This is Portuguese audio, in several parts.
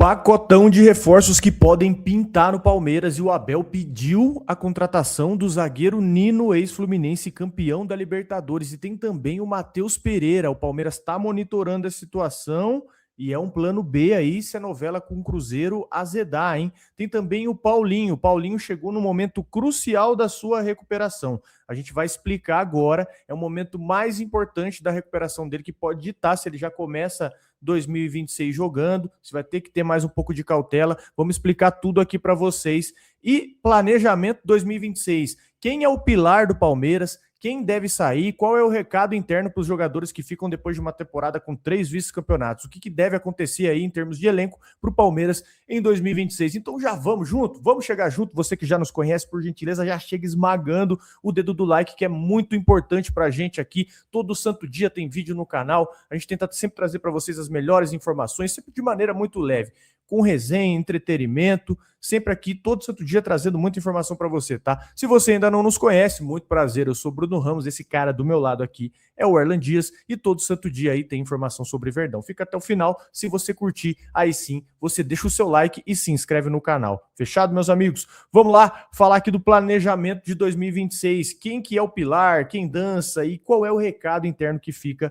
Pacotão de reforços que podem pintar no Palmeiras e o Abel pediu a contratação do zagueiro Nino, ex-fluminense campeão da Libertadores. E tem também o Matheus Pereira. O Palmeiras está monitorando a situação e é um plano B aí se a novela com o Cruzeiro azedar, hein? Tem também o Paulinho. O Paulinho chegou no momento crucial da sua recuperação. A gente vai explicar agora. É o momento mais importante da recuperação dele, que pode ditar se ele já começa 2026 jogando, você vai ter que ter mais um pouco de cautela. Vamos explicar tudo aqui para vocês. E planejamento 2026. Quem é o pilar do Palmeiras? Quem deve sair? Qual é o recado interno para os jogadores que ficam depois de uma temporada com 3 vice-campeonatos? O que deve acontecer aí em termos de elenco para o Palmeiras em 2026? Então já vamos junto, vamos chegar junto. Você que já nos conhece, por gentileza, já chega esmagando o dedo do like, que é muito importante para a gente aqui. Todo santo dia tem vídeo no canal. A gente tenta sempre trazer para vocês as melhores informações, sempre de maneira muito leve, com resenha, entretenimento, sempre aqui, todo santo dia, trazendo muita informação para você, tá? Se você ainda não nos conhece, muito prazer, eu sou Bruno Ramos, esse cara do meu lado aqui é o Erlan Dias, e todo santo dia aí tem informação sobre Verdão. Fica até o final, se você curtir, aí sim, você deixa o seu like e se inscreve no canal. Fechado, meus amigos? Vamos lá, falar aqui do planejamento de 2026, quem que é o pilar, quem dança e qual é o recado interno que fica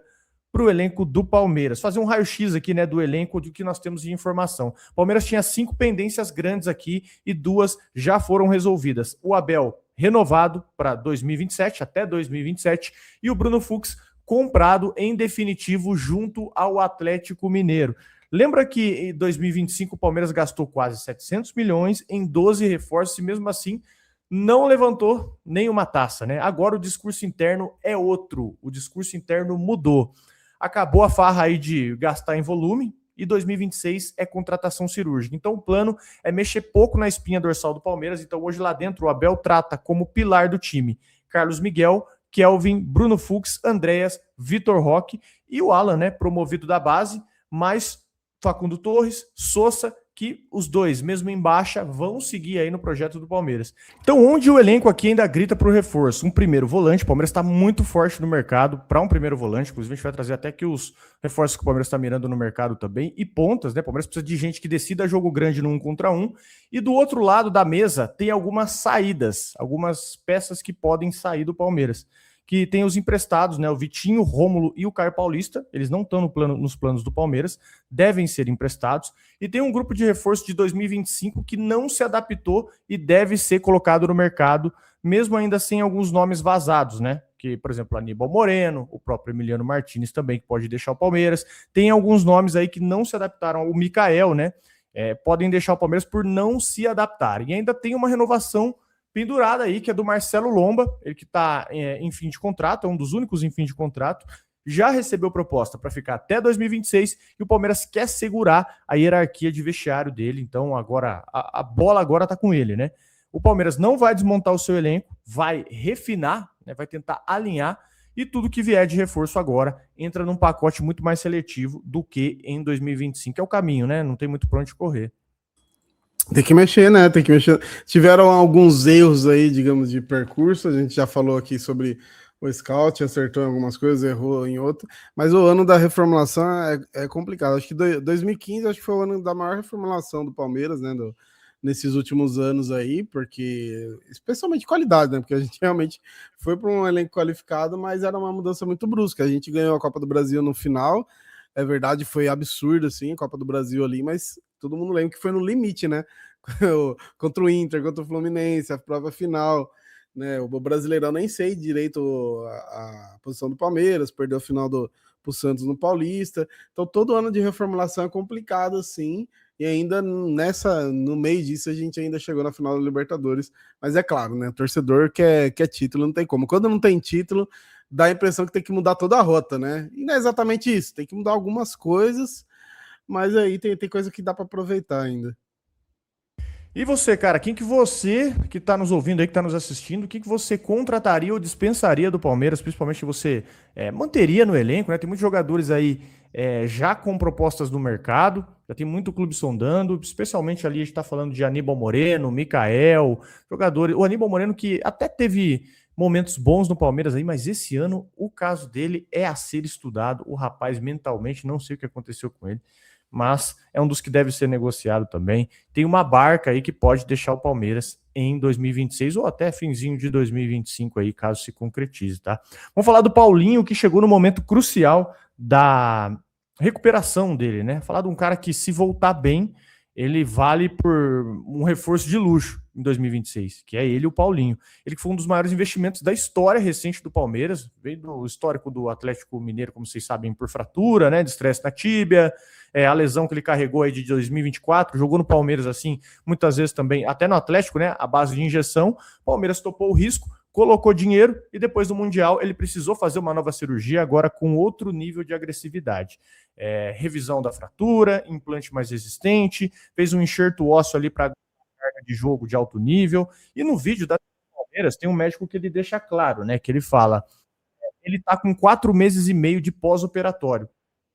para o elenco do Palmeiras. Fazer um raio-x aqui, né, do elenco, do que nós temos de informação. O Palmeiras tinha 5 pendências grandes aqui e 2 já foram resolvidas. O Abel renovado para 2027, até 2027, e o Bruno Fux comprado em definitivo junto ao Atlético Mineiro. Lembra que em 2025 o Palmeiras gastou quase 700 milhões em 12 reforços e mesmo assim não levantou nenhuma taça, né? Agora o discurso interno é outro, o discurso interno mudou. Acabou a farra aí de gastar em volume e 2026 é contratação cirúrgica. Então o plano é mexer pouco na espinha dorsal do Palmeiras. Então hoje lá dentro o Abel trata como pilar do time Carlos Miguel, Kelvin, Bruno Fux, Andréas, Vitor Roque e o Alan, né, promovido da base, mais Facundo Torres, Sousa, que os dois, mesmo em baixa, vão seguir aí no projeto do Palmeiras. Então, onde o elenco aqui ainda grita para o reforço? Um primeiro volante, o Palmeiras está muito forte no mercado para um primeiro volante, inclusive a gente vai trazer até que os reforços que o Palmeiras está mirando no mercado também, e pontas, né? O Palmeiras precisa de gente que decida jogo grande no 1 contra 1, e do outro lado da mesa tem algumas saídas, algumas peças que podem sair do Palmeiras, que tem os emprestados, né? O Vitinho, Rômulo e o Caio Paulista, eles não estão nos planos do Palmeiras, devem ser emprestados, e tem um grupo de reforço de 2025 que não se adaptou e deve ser colocado no mercado, mesmo ainda sem alguns nomes vazados, né? Que, por exemplo, Aníbal Moreno, o próprio Emiliano Martínez também, que pode deixar o Palmeiras, tem alguns nomes aí que não se adaptaram, o Mikael, né? Podem deixar o Palmeiras por não se adaptarem, e ainda tem uma renovação pendurada aí, que é do Marcelo Lomba, ele que está em fim de contrato, é um dos únicos em fim de contrato, já recebeu proposta para ficar até 2026 e o Palmeiras quer segurar a hierarquia de vestiário dele, então agora a bola agora está com ele, né? O Palmeiras não vai desmontar o seu elenco, vai refinar, né, vai tentar alinhar, e tudo que vier de reforço agora entra num pacote muito mais seletivo do que em 2025, é o caminho, né? Não tem muito para onde correr. Tem que mexer, né? Tem que mexer. Tiveram alguns erros aí, digamos, de percurso. A gente já falou aqui sobre o scout, acertou em algumas coisas, errou em outras. Mas o ano da reformulação é complicado. Acho que 2015 acho que foi o ano da maior reformulação do Palmeiras, né? Nesses últimos anos aí, porque especialmente qualidade, né? Porque a gente realmente foi para um elenco qualificado, mas era uma mudança muito brusca. A gente ganhou a Copa do Brasil no final. É verdade, foi absurdo, assim, a Copa do Brasil ali, mas todo mundo lembra que foi no limite, né? Contra o Inter, contra o Fluminense, a prova final, né? O Brasileirão nem sei direito a posição do Palmeiras, perdeu a final pro Santos no Paulista. Então, todo ano de reformulação é complicado, assim, e ainda no meio disso a gente ainda chegou na final da Libertadores. Mas é claro, né? O torcedor quer título, não tem como. Quando não tem título, dá a impressão que tem que mudar toda a rota, né? E não é exatamente isso, tem que mudar algumas coisas, mas aí tem coisa que dá para aproveitar ainda. E você, cara, quem que você, que está nos ouvindo aí, que está nos assistindo, quem que você contrataria ou dispensaria do Palmeiras, principalmente que você manteria no elenco, né? Tem muitos jogadores aí já com propostas no mercado, já tem muito clube sondando, especialmente ali a gente está falando de Aníbal Moreno, Mikael, jogadores, o Aníbal Moreno que até teve momentos bons no Palmeiras aí, mas esse ano o caso dele é a ser estudado, o rapaz mentalmente, não sei o que aconteceu com ele, mas é um dos que deve ser negociado também. Tem uma barca aí que pode deixar o Palmeiras em 2026 ou até finzinho de 2025 aí, caso se concretize, tá? Vamos falar do Paulinho, que chegou no momento crucial da recuperação dele, né? Falar de um cara que, se voltar bem, ele vale por um reforço de luxo em 2026, que é ele, o Paulinho. Ele que foi um dos maiores investimentos da história recente do Palmeiras, veio do histórico do Atlético Mineiro, como vocês sabem, por fratura, né, de estresse na tíbia, a lesão que ele carregou aí de 2024, jogou no Palmeiras assim, muitas vezes também, até no Atlético, né, a base de injeção. O Palmeiras topou o risco, colocou dinheiro e depois do Mundial ele precisou fazer uma nova cirurgia, agora com outro nível de agressividade. Revisão da fratura, implante mais resistente, fez um enxerto ósseo ali para carga de jogo de alto nível. E no vídeo da Palmeiras tem um médico que ele deixa claro, né, que ele fala, ele está com 4 meses e meio de pós-operatório.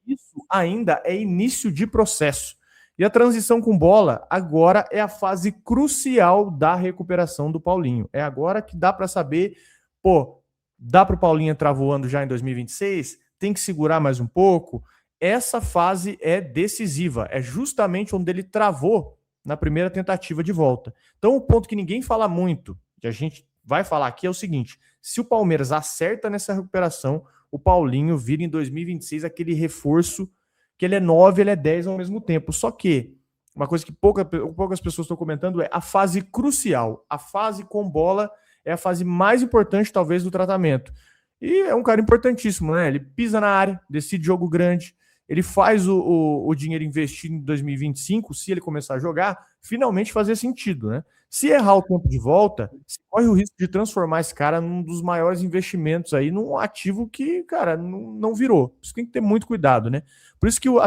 Isso ainda é início de processo. E a transição com bola agora é a fase crucial da recuperação do Paulinho. É agora que dá para saber, pô, dá para o Paulinho entrar voando já em 2026? Tem que segurar mais um pouco? Essa fase é decisiva. É justamente onde ele travou na primeira tentativa de volta. Então, o ponto que ninguém fala muito, que a gente vai falar aqui, é o seguinte: se o Palmeiras acerta nessa recuperação, o Paulinho vira em 2026 aquele reforço que ele é 9, ele é 10 ao mesmo tempo. Só que uma coisa que poucas pessoas estão comentando é a fase crucial. A fase com bola é a fase mais importante, talvez, do tratamento. E é um cara importantíssimo, né? Ele pisa na área, decide jogo grande, ele faz o dinheiro investido em 2025, se ele começar a jogar, finalmente fazer sentido, né? Se errar o tempo de volta, você corre o risco de transformar esse cara num dos maiores investimentos aí, num ativo que, cara, não virou. Isso tem que ter muito cuidado, né? Por isso que o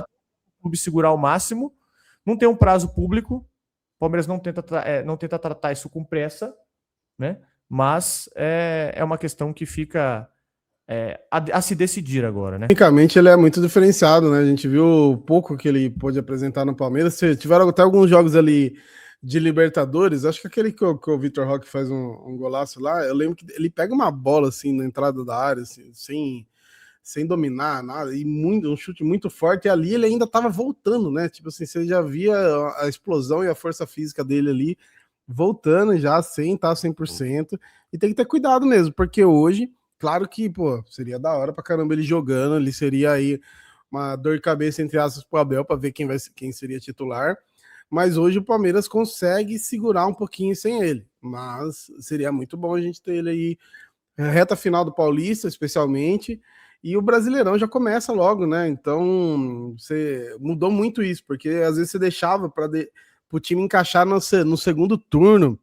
clube segurar ao máximo, não tem um prazo público, o Palmeiras não tenta tratar isso com pressa, né? Mas é uma questão que fica a se decidir agora, né? Tecnicamente ele é muito diferenciado, né? A gente viu o pouco que ele pôde apresentar no Palmeiras. Tiveram até alguns jogos ali de Libertadores, acho que aquele que o Vitor Roque faz um golaço lá, eu lembro que ele pega uma bola assim na entrada da área, assim, sem dominar nada, e um chute muito forte, e ali ele ainda estava voltando, né? Tipo assim, você já via a explosão e a força física dele ali voltando já sem estar 100%, e tem que ter cuidado mesmo, porque hoje, claro que, pô, seria da hora pra caramba ele jogando, ele seria aí uma dor de cabeça, entre aspas, pro Abel, pra ver quem seria titular, mas hoje o Palmeiras consegue segurar um pouquinho sem ele, mas seria muito bom a gente ter ele aí reta final do Paulista, especialmente, e o Brasileirão já começa logo, né? Então, você mudou muito isso, porque às vezes você deixava para o time encaixar no segundo turno,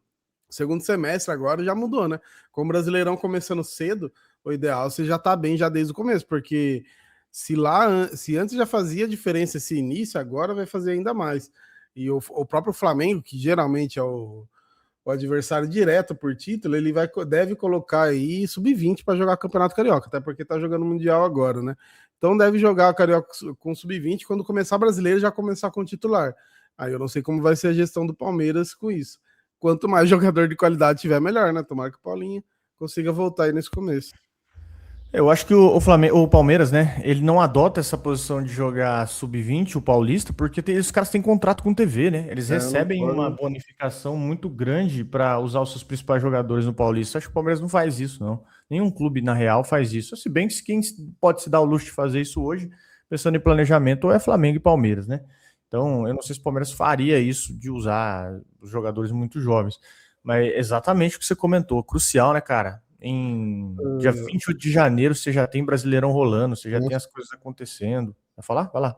segundo semestre agora já mudou, né? Com o Brasileirão começando cedo, o ideal você já tá bem já desde o começo, porque se antes já fazia diferença esse início, agora vai fazer ainda mais. E o próprio Flamengo, que geralmente é o adversário direto por título, ele deve colocar aí sub-20 para jogar Campeonato Carioca, até porque tá jogando Mundial agora, né? Então deve jogar o Carioca com sub-20, quando começar brasileiro já começar com o titular. Aí eu não sei como vai ser a gestão do Palmeiras com isso. Quanto mais jogador de qualidade tiver, melhor, né? Tomara que o Paulinho consiga voltar aí nesse começo. Eu acho que o Palmeiras, né, ele não adota essa posição de jogar sub-20, o Paulista, porque os caras têm contrato com TV, né? Eles recebem uma bonificação muito grande para usar os seus principais jogadores no Paulista. Acho que o Palmeiras não faz isso, não. Nenhum clube, na real, faz isso. Se bem que quem pode se dar o luxo de fazer isso hoje, pensando em planejamento, é Flamengo e Palmeiras, né? Então, eu não sei se o Palmeiras faria isso de usar os jogadores muito jovens. Mas exatamente o que você comentou, crucial, né, cara? Em dia 28 de janeiro você já tem Brasileirão rolando, você já tem as coisas acontecendo. Vai falar? Vai lá.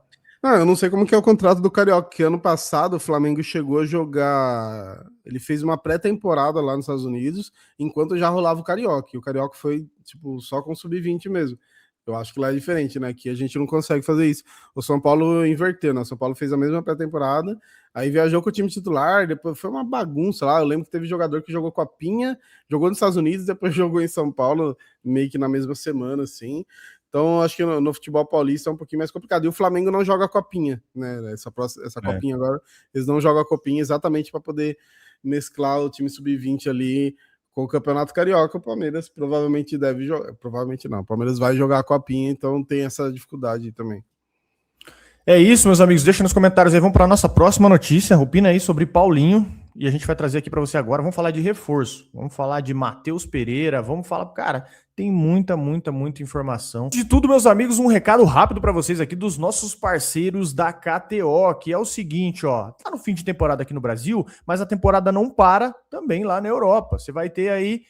Eu não sei como que é o contrato do Carioca, que ano passado o Flamengo chegou a jogar. Ele fez uma pré-temporada lá nos Estados Unidos, enquanto já rolava o Carioca. E o Carioca foi, tipo, só com sub-20 mesmo. Eu acho que lá é diferente, né? Que a gente não consegue fazer isso. O São Paulo inverteu, né? O São Paulo fez a mesma pré-temporada, aí viajou com o time titular, depois foi uma bagunça lá. Eu lembro que teve jogador que jogou Copinha, jogou nos Estados Unidos, depois jogou em São Paulo, meio que na mesma semana, assim. Então, acho que no futebol paulista é um pouquinho mais complicado. E o Flamengo não joga Copinha, né? Essa Copinha agora, eles não jogam a Copinha exatamente para poder mesclar o time sub-20 ali com o Campeonato Carioca. O Palmeiras provavelmente deve jogar. Provavelmente não. O Palmeiras vai jogar a Copinha, então tem essa dificuldade também. É isso, meus amigos. Deixa nos comentários aí. Vamos para a nossa próxima notícia. Opina aí sobre Paulinho. E a gente vai trazer aqui para você agora. Vamos falar de reforço. Vamos falar de Matheus Pereira. Vamos falar, cara, tem muita informação. De tudo, meus amigos, um recado rápido para vocês aqui dos nossos parceiros da KTO, que é o seguinte, ó. Tá no fim de temporada aqui no Brasil, mas a temporada não para também lá na Europa. Você vai ter aí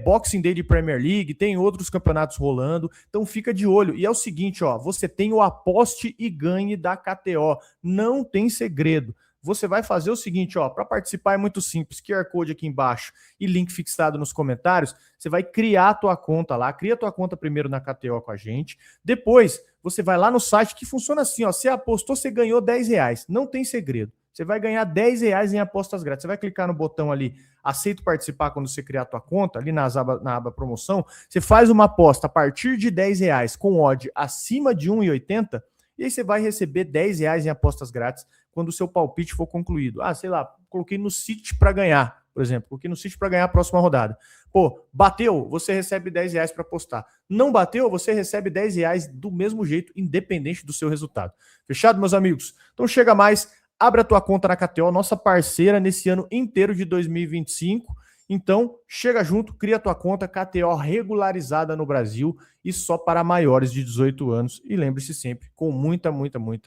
Boxing Day de Premier League, tem outros campeonatos rolando, então fica de olho. E é o seguinte, ó, você tem o aposte e ganhe da KTO, não tem segredo. Você vai fazer o seguinte, ó, para participar é muito simples, QR Code aqui embaixo e link fixado nos comentários, você vai criar a tua conta lá, cria a tua conta primeiro na KTO com a gente, depois você vai lá no site que funciona assim, ó, você apostou, você ganhou R$10, não tem segredo. Você vai ganhar R$10 em apostas grátis. Você vai clicar no botão ali, aceito participar quando você criar a tua conta, ali na aba promoção, você faz uma aposta a partir de R$10 com odd acima de 1,80 e aí você vai receber R$10 em apostas grátis quando o seu palpite for concluído. Ah, sei lá, coloquei no City para ganhar, por exemplo. Coloquei no City para ganhar a próxima rodada. Pô, bateu, você recebe R$10 para apostar. Não bateu, você recebe R$10 do mesmo jeito, independente do seu resultado. Fechado, meus amigos? Então chega mais. Abre a tua conta na KTO, nossa parceira nesse ano inteiro de 2025. Então, chega junto, cria a tua conta KTO regularizada no Brasil e só para maiores de 18 anos. E lembre-se sempre, com muita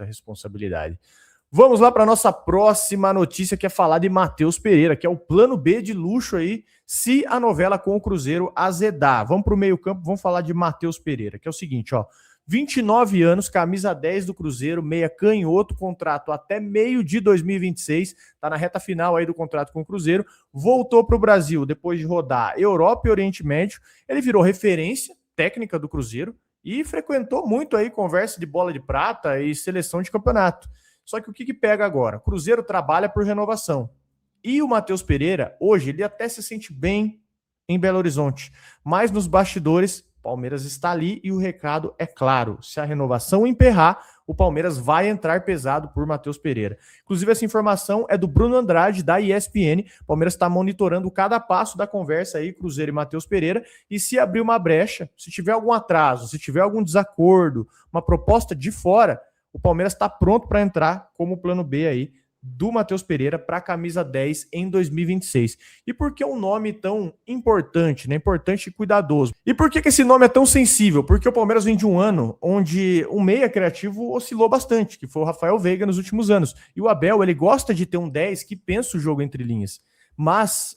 responsabilidade. Vamos lá para a nossa próxima notícia, que é falar de Matheus Pereira, que é o plano B de luxo aí, se a novela com o Cruzeiro azedar. Vamos para o meio-campo, vamos falar de Matheus Pereira, que é o seguinte, ó. 29 anos, camisa 10 do Cruzeiro, meia canhoto, contrato até meio de 2026, tá na reta final aí do contrato com o Cruzeiro, voltou para o Brasil depois de rodar Europa e Oriente Médio, ele virou referência técnica do Cruzeiro e frequentou muito aí conversa de bola de prata e seleção de campeonato. Só que o que pega agora? O Cruzeiro trabalha por renovação. E o Matheus Pereira, hoje, ele até se sente bem em Belo Horizonte, mas nos bastidores Palmeiras está ali e o recado é claro. Se a renovação emperrar, o Palmeiras vai entrar pesado por Matheus Pereira. Inclusive, essa informação é do Bruno Andrade, da ESPN. O Palmeiras está monitorando cada passo da conversa aí, Cruzeiro e Matheus Pereira. E se abrir uma brecha, se tiver algum atraso, se tiver algum desacordo, uma proposta de fora, o Palmeiras está pronto para entrar como plano B aí do Matheus Pereira para a camisa 10 em 2026. E por que um nome tão importante, né? Importante e cuidadoso? E por que esse nome é tão sensível? Porque o Palmeiras vem de um ano onde o meia criativo oscilou bastante, que foi o Rafael Veiga nos últimos anos. E o Abel, ele gosta de ter um 10 que pensa o jogo entre linhas. Mas,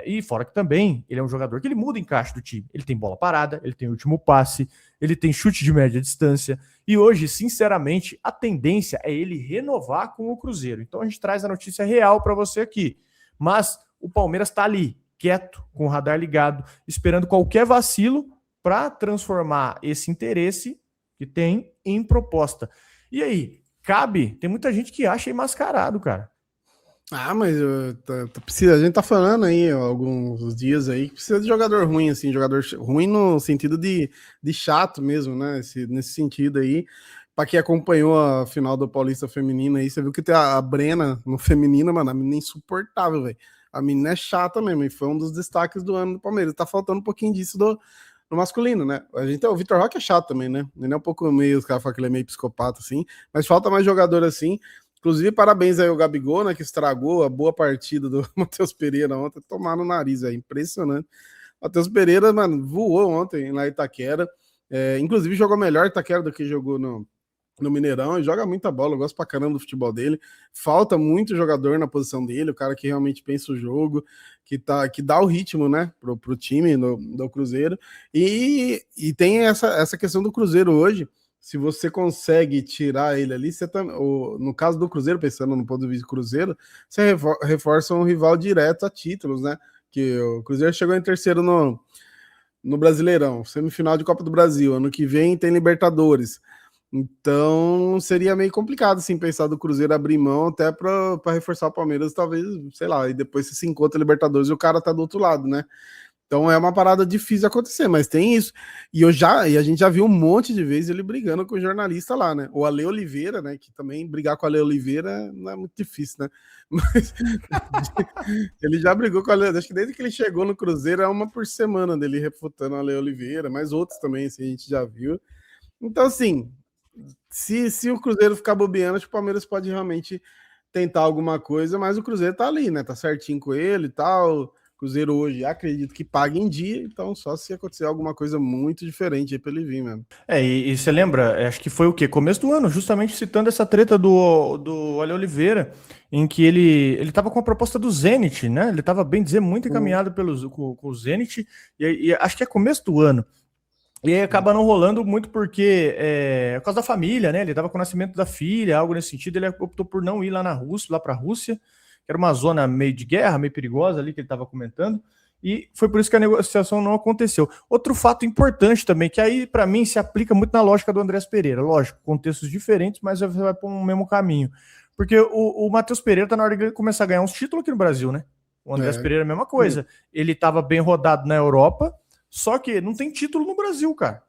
e fora que também, ele é um jogador que ele muda o encaixe do time. Ele tem bola parada, ele tem último passe, ele tem chute de média distância. E hoje, sinceramente, a tendência é ele renovar com o Cruzeiro. Então a gente traz a notícia real para você aqui. Mas o Palmeiras está ali, quieto, com o radar ligado, esperando qualquer vacilo para transformar esse interesse que tem em proposta. E aí, cabe? Tem muita gente que acha mascarado, cara. Ah, mas precisa, a gente tá falando aí ó, alguns dias aí que precisa de jogador ruim, assim, jogador ruim no sentido de chato mesmo, né? Nesse sentido aí. Pra quem acompanhou a final do Paulista Feminino aí, você viu que tem a Brena no feminino, mano, a menina é insuportável, velho. A menina é chata mesmo, e foi um dos destaques do ano do Palmeiras. Tá faltando um pouquinho disso no masculino, né? O Vitor Roque é chato também, né? Ele é um pouco meio, os caras falam que ele é meio psicopata, assim, mas falta mais jogador assim. Inclusive, parabéns aí ao Gabigol, né, que estragou a boa partida do Matheus Pereira ontem, tomar no nariz, é impressionante. Matheus Pereira, mano, voou ontem lá em Itaquera, inclusive jogou melhor Itaquera do que jogou no Mineirão, e joga muita bola, eu gosto pra caramba do futebol dele, falta muito jogador na posição dele, o cara que realmente pensa o jogo, que dá o ritmo, né, pro time do Cruzeiro, e tem essa questão do Cruzeiro hoje. Se você consegue tirar ele ali, você no caso do Cruzeiro, pensando no ponto de vista do Cruzeiro, você reforça um rival direto a títulos, né? Que o Cruzeiro chegou em terceiro no Brasileirão, semifinal de Copa do Brasil. Ano que vem tem Libertadores. Então seria meio complicado assim, pensar do Cruzeiro abrir mão até para reforçar o Palmeiras, talvez, sei lá, e depois se encontra Libertadores e o cara tá do outro lado, né? Então é uma parada difícil de acontecer, mas tem isso. E a gente já viu um monte de vezes ele brigando com o jornalista lá, né? O Ale Oliveira, né? Que também brigar com o Ale Oliveira não é muito difícil, né? Mas ele já brigou com o Ale. Acho que desde que ele chegou no Cruzeiro é uma por semana dele refutando o Ale Oliveira, mas outros também, assim, a gente já viu. Então, assim, Se o Cruzeiro ficar bobeando, acho que o Palmeiras pode realmente tentar alguma coisa, mas o Cruzeiro tá ali, né? Tá certinho com ele e tal. O Cruzeiro hoje acredito que paga em dia, então só se acontecer alguma coisa muito diferente aí pra ele vir mesmo. E você lembra, acho que foi o quê? Começo do ano, justamente citando essa treta do Ale Oliveira, em que ele tava com a proposta do Zenit, né? Ele tava, bem dizer, muito encaminhado com o Zenit, e acho que é começo do ano. E aí acaba não rolando muito porque por causa da família, né? Ele tava com o nascimento da filha, algo nesse sentido, ele optou por não ir lá na Rússia, lá pra Rússia, que era uma zona meio de guerra, meio perigosa ali que ele tava comentando. E foi por isso que a negociação não aconteceu. Outro fato importante também, que aí para mim se aplica muito na lógica do Andrés Pereira. Lógico, contextos diferentes, mas vai para um mesmo caminho. Porque o Matheus Pereira tá na hora de ele começar a ganhar uns títulos aqui no Brasil, né? O Andrés Pereira é a mesma coisa. Ele estava bem rodado na Europa, só que não tem título no Brasil, cara.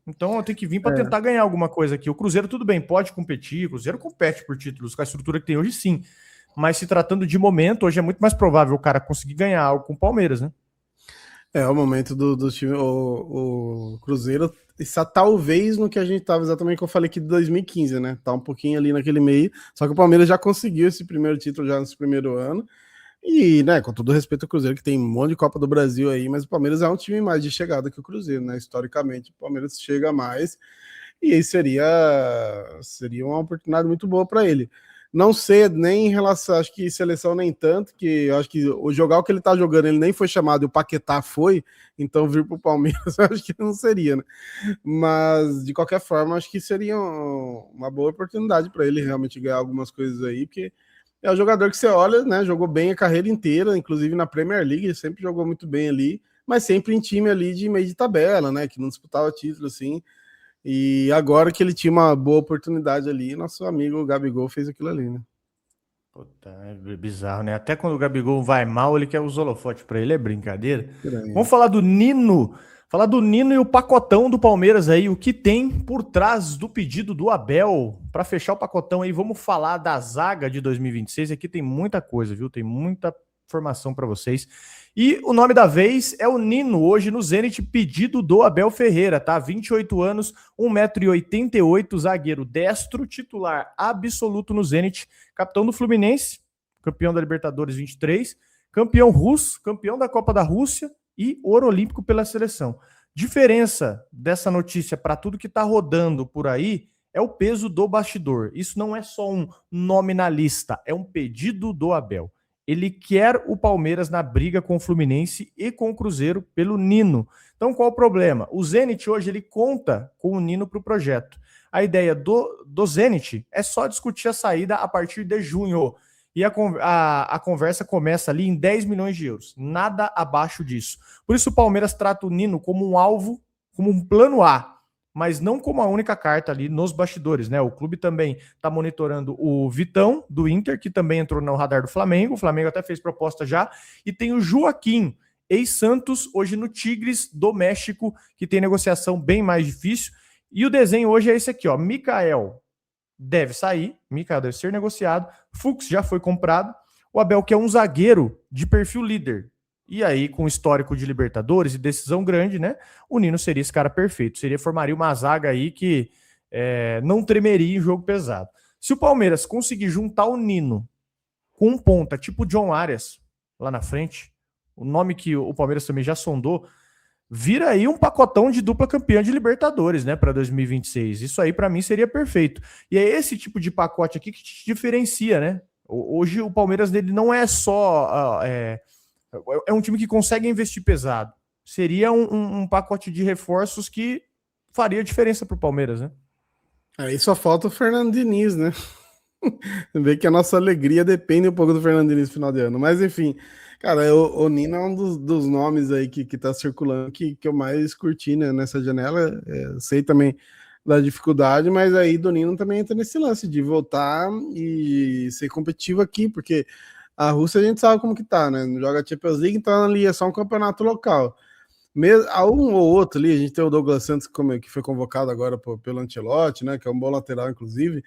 Então eu tenho que vir para tentar ganhar alguma coisa aqui. O Cruzeiro, tudo bem, pode competir. O Cruzeiro compete por títulos, com a estrutura que tem hoje, sim. Mas se tratando de momento, hoje é muito mais provável o cara conseguir ganhar algo com o Palmeiras, né? O momento do time. O Cruzeiro está talvez no que a gente estava exatamente que eu falei aqui de 2015, né? Tá um pouquinho ali naquele meio. Só que o Palmeiras já conseguiu esse primeiro título já nesse primeiro ano. E, né, com todo respeito ao Cruzeiro, que tem um monte de Copa do Brasil aí, mas o Palmeiras é um time mais de chegada que o Cruzeiro, né? Historicamente, o Palmeiras chega mais. E aí seria uma oportunidade muito boa para ele. Não sei nem em relação, acho que seleção nem tanto, que eu acho que o jogar o que ele tá jogando, ele nem foi chamado e o Paquetá foi, então vir pro Palmeiras, eu acho que não seria, né? Mas de qualquer forma, acho que seria uma boa oportunidade para ele realmente ganhar algumas coisas aí, porque é um jogador que você olha, né? Jogou bem a carreira inteira, inclusive na Premier League, ele sempre jogou muito bem ali, mas sempre em time ali de meio de tabela, né? Que não disputava título assim. E agora que ele tinha uma boa oportunidade ali, nosso amigo Gabigol fez aquilo ali, né? Puta, é bizarro, né? Até quando o Gabigol vai mal, ele quer os holofotes pra ele, é brincadeira. Vamos falar do Nino. Falar do Nino e o pacotão do Palmeiras aí, o que tem por trás do pedido do Abel. Para fechar o pacotão aí, vamos falar da zaga de 2026. Aqui tem muita coisa, viu? Tem muita informação para vocês. E o nome da vez é o Nino, hoje no Zenit, pedido do Abel Ferreira, tá? 28 anos, 1,88 m, zagueiro destro, titular absoluto no Zenit, capitão do Fluminense, campeão da Libertadores 23, campeão russo, campeão da Copa da Rússia e ouro olímpico pela seleção. Diferença dessa notícia para tudo que está rodando por aí é o peso do bastidor. Isso não é só um nome na lista, é um pedido do Abel. Ele quer o Palmeiras na briga com o Fluminense e com o Cruzeiro pelo Nino. Então, qual o problema? O Zenit hoje ele conta com o Nino para o projeto. A ideia do Zenit é só discutir a saída a partir de junho. E a conversa começa ali em 10 milhões de euros. Nada abaixo disso. Por isso o Palmeiras trata o Nino como um alvo, como um plano A, mas não como a única carta ali nos bastidores, né? O clube também está monitorando o Vitão, do Inter, que também entrou no radar do Flamengo. O Flamengo até fez proposta já. E tem o Joaquim, ex-Santos, hoje no Tigres do México, que tem negociação bem mais difícil. E o desenho hoje é esse aqui, ó. Mikael deve sair, Mikael deve ser negociado. Fux já foi comprado. O Abel quer um zagueiro de perfil líder. E aí, com histórico de Libertadores e decisão grande, né? O Nino seria esse cara perfeito. Formaria uma zaga aí que não tremeria em jogo pesado. Se o Palmeiras conseguir juntar o Nino com um ponta, tipo o John Arias, lá na frente, o nome que o Palmeiras também já sondou, vira aí um pacotão de dupla campeã de Libertadores, né, para 2026. Isso aí, para mim, seria perfeito. E é esse tipo de pacote aqui que te diferencia, né? Hoje, o Palmeiras dele não é só... é um time que consegue investir pesado. Seria um pacote de reforços que faria diferença para o Palmeiras, né? Aí só falta o Fernando Diniz, né? Vê que a nossa alegria depende um pouco do Fernando Diniz no final de ano. Mas enfim, cara, o Nino é um dos nomes aí que tá circulando que eu mais curti, né, nessa janela. Sei também da dificuldade, mas aí do Nino também entra nesse lance de voltar e ser competitivo aqui, porque a Rússia a gente sabe como que tá, né? Não joga Champions League, então ali é só um campeonato local. Mesmo, a um ou outro ali, a gente tem o Douglas Santos que foi convocado agora pelo Ancelotti, né? Que é um bom lateral, inclusive.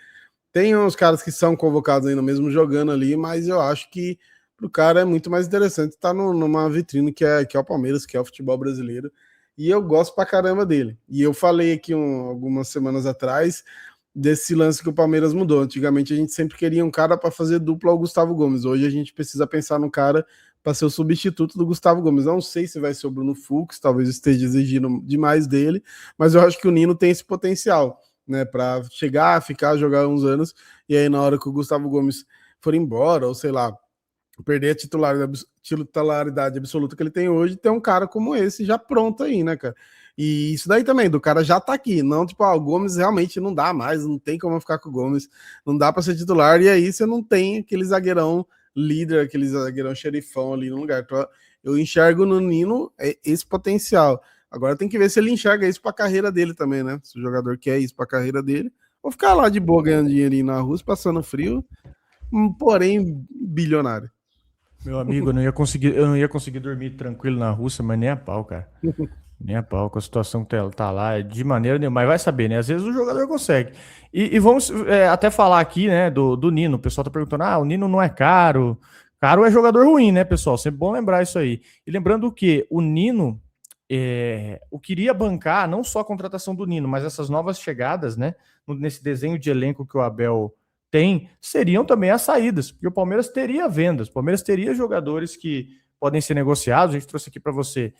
Tem uns caras que são convocados ainda mesmo jogando ali, mas eu acho que pro cara é muito mais interessante estar numa vitrine que é o Palmeiras, que é o futebol brasileiro. e eu gosto pra caramba dele. E eu falei aqui algumas semanas atrás desse lance que o Palmeiras mudou. Antigamente a gente sempre queria um cara para fazer dupla ao Gustavo Gomes. Hoje a gente precisa pensar no cara para ser o substituto do Gustavo Gomes. Não sei se vai ser o Bruno Fux, talvez esteja exigindo demais dele, mas eu acho que o Nino tem esse potencial, né, para chegar, ficar, jogar uns anos, e aí na hora que o Gustavo Gomes for embora, ou sei lá, perder a titularidade absoluta que ele tem hoje, ter um cara como esse já pronto aí, né, cara? E isso daí também, do cara já tá aqui, não tipo, o Gomes realmente não dá mais, não tem como ficar com o Gomes, não dá para ser titular, e aí você não tem aquele zagueirão líder, aquele zagueirão xerifão ali no lugar. Então, eu enxergo no Nino esse potencial. Agora tem que ver se ele enxerga isso pra carreira dele também, né? Se o jogador quer isso pra carreira dele, ou ficar lá de boa ganhando dinheirinho na Rússia, passando frio, porém bilionário. Meu amigo, eu não ia conseguir dormir tranquilo na Rússia, mas nem a pau, cara. Nem a pau, com a situação que tá lá, de maneira nenhuma. Mas vai saber, né? Às vezes o jogador consegue. E vamos até falar aqui, né, do Nino. O pessoal tá perguntando, o Nino não é caro. Caro é jogador ruim, né, pessoal? Sempre bom lembrar isso aí. E lembrando que o Nino, o queria bancar não só a contratação do Nino, mas essas novas chegadas, né, nesse desenho de elenco que o Abel tem, seriam também as saídas, porque o Palmeiras teria vendas, o Palmeiras teria jogadores que podem ser negociados. A gente trouxe aqui para você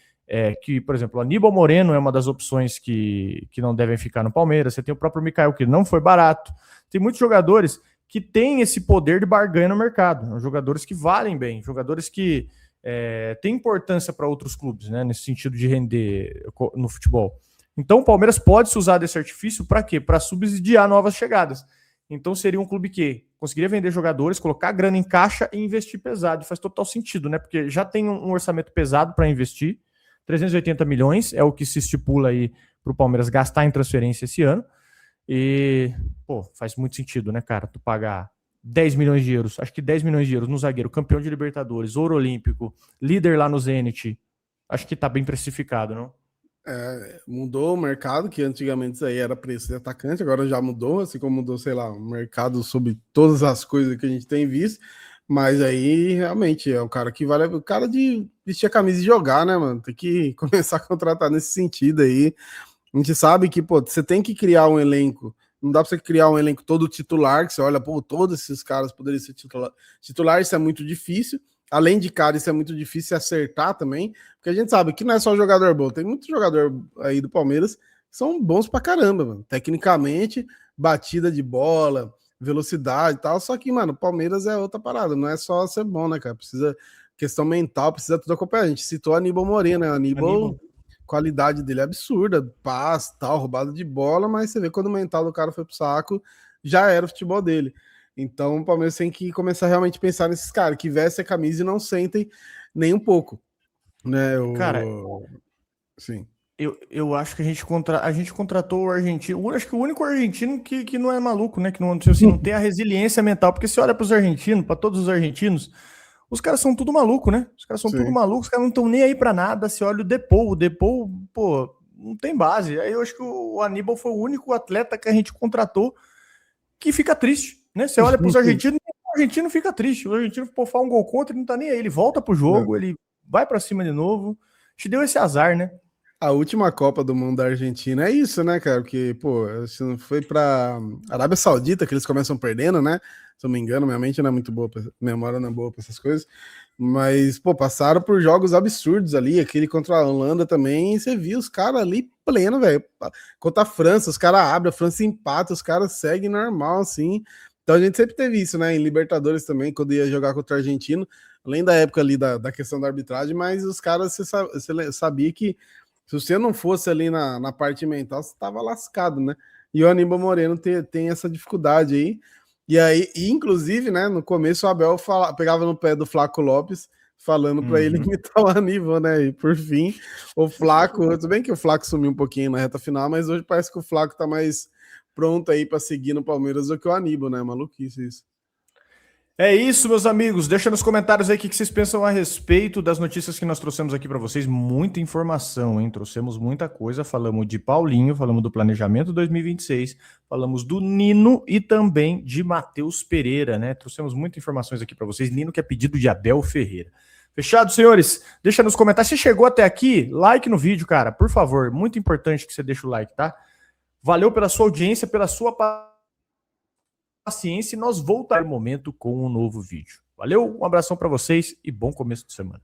que, por exemplo, o Aníbal Moreno é uma das opções que não devem ficar no Palmeiras. Você tem o próprio Mikael, que não foi barato. Tem muitos jogadores que têm esse poder de barganha no mercado, jogadores que valem bem, jogadores que têm importância para outros clubes, né, nesse sentido de render no futebol. Então o Palmeiras pode se usar desse artifício para quê? Para subsidiar novas chegadas. Então seria um clube que conseguiria vender jogadores, colocar grana em caixa e investir pesado. Faz total sentido, né? Porque já tem um orçamento pesado para investir. 380 milhões é o que se estipula aí para o Palmeiras gastar em transferência esse ano. E, faz muito sentido, né, cara? Tu pagar 10 milhões de euros, acho que 10 milhões de euros no zagueiro, campeão de Libertadores, ouro olímpico, líder lá no Zenit. Acho que tá bem precificado, não? Mudou o mercado, que antigamente isso aí era preço de atacante, agora já mudou, assim como mudou, sei lá, o mercado sobre todas as coisas que a gente tem visto, mas aí realmente é o cara que vale, o cara de vestir a camisa e jogar, né, mano? Tem que começar a contratar nesse sentido aí. A gente sabe que, você tem que criar um elenco, não dá pra você criar um elenco todo titular, que você olha, todos esses caras poderiam ser titular, isso é muito difícil. Além de cara, isso é muito difícil acertar também, porque a gente sabe que não é só jogador bom, tem muito jogador aí do Palmeiras que são bons pra caramba, mano. Tecnicamente, batida de bola, velocidade e tal, só que, mano, o Palmeiras é outra parada, não é só ser bom, né, cara? Precisa, questão mental, precisa tudo acompanhar. A gente citou Aníbal Moreno, né? Aníbal, qualidade dele é absurda, paz, tal, roubada de bola, mas você vê quando o mental do cara foi pro saco, já era o futebol dele. Então o Palmeiras tem que começar realmente a pensar nesses caras que vestem a camisa e não sentem nem um pouco, né? Cara, sim. Eu acho que a gente contratou o argentino. Acho que o único argentino que não é maluco, né? Que não, assim, não tem a resiliência mental. Porque se olha para os argentinos, para todos os argentinos, os caras são tudo maluco, né? Os caras são tudo malucos, os caras não estão nem aí para nada. Se olha o Depou, não tem base. Aí eu acho que o Aníbal foi o único atleta que a gente contratou que fica triste, né? Você olha para os argentinos, o argentino fica triste. O argentino, faz um gol contra, ele não tá nem aí. Ele volta pro jogo, ele vai para cima de novo. Te deu esse azar, né? A última Copa do Mundo da Argentina é isso, né, cara? Porque, foi pra Arábia Saudita que eles começam perdendo, né? Se eu não me engano, minha mente não é muito boa, memória não é boa pra essas coisas. Mas, passaram por jogos absurdos ali, aquele contra a Holanda também, e você viu os caras ali pleno, velho. Contra a França, os caras abrem, a França empata, os caras seguem normal, assim. Então a gente sempre teve isso, né? Em Libertadores também, quando ia jogar contra o argentino, além da época ali da questão da arbitragem, mas os caras, você sabia que se você não fosse ali na parte mental, você estava lascado, né? E o Aníbal Moreno tem essa dificuldade aí. E aí, inclusive, né, no começo o Abel pegava no pé do Flaco Lopes, falando para ele imitar o Aníbal, né? E por fim, o Flaco, tudo bem que o Flaco sumiu um pouquinho na reta final, mas hoje parece que o Flaco tá mais pronto aí para seguir no Palmeiras do que o Aníbal, né? Maluquice isso. É isso, meus amigos. Deixa nos comentários aí o que vocês pensam a respeito das notícias que nós trouxemos aqui para vocês. Muita informação, hein? Trouxemos muita coisa. Falamos de Paulinho, falamos do planejamento 2026, falamos do Nino e também de Matheus Pereira, né? Trouxemos muitas informações aqui para vocês. Nino que é pedido de Abel Ferreira. Fechado, senhores? Deixa nos comentários. Se chegou até aqui, like no vídeo, cara, por favor. Muito importante que você deixe o like, tá? Valeu pela sua audiência, pela sua paciência. E nós voltaremos no momento com um novo vídeo. Valeu, um abração para vocês e bom começo de semana.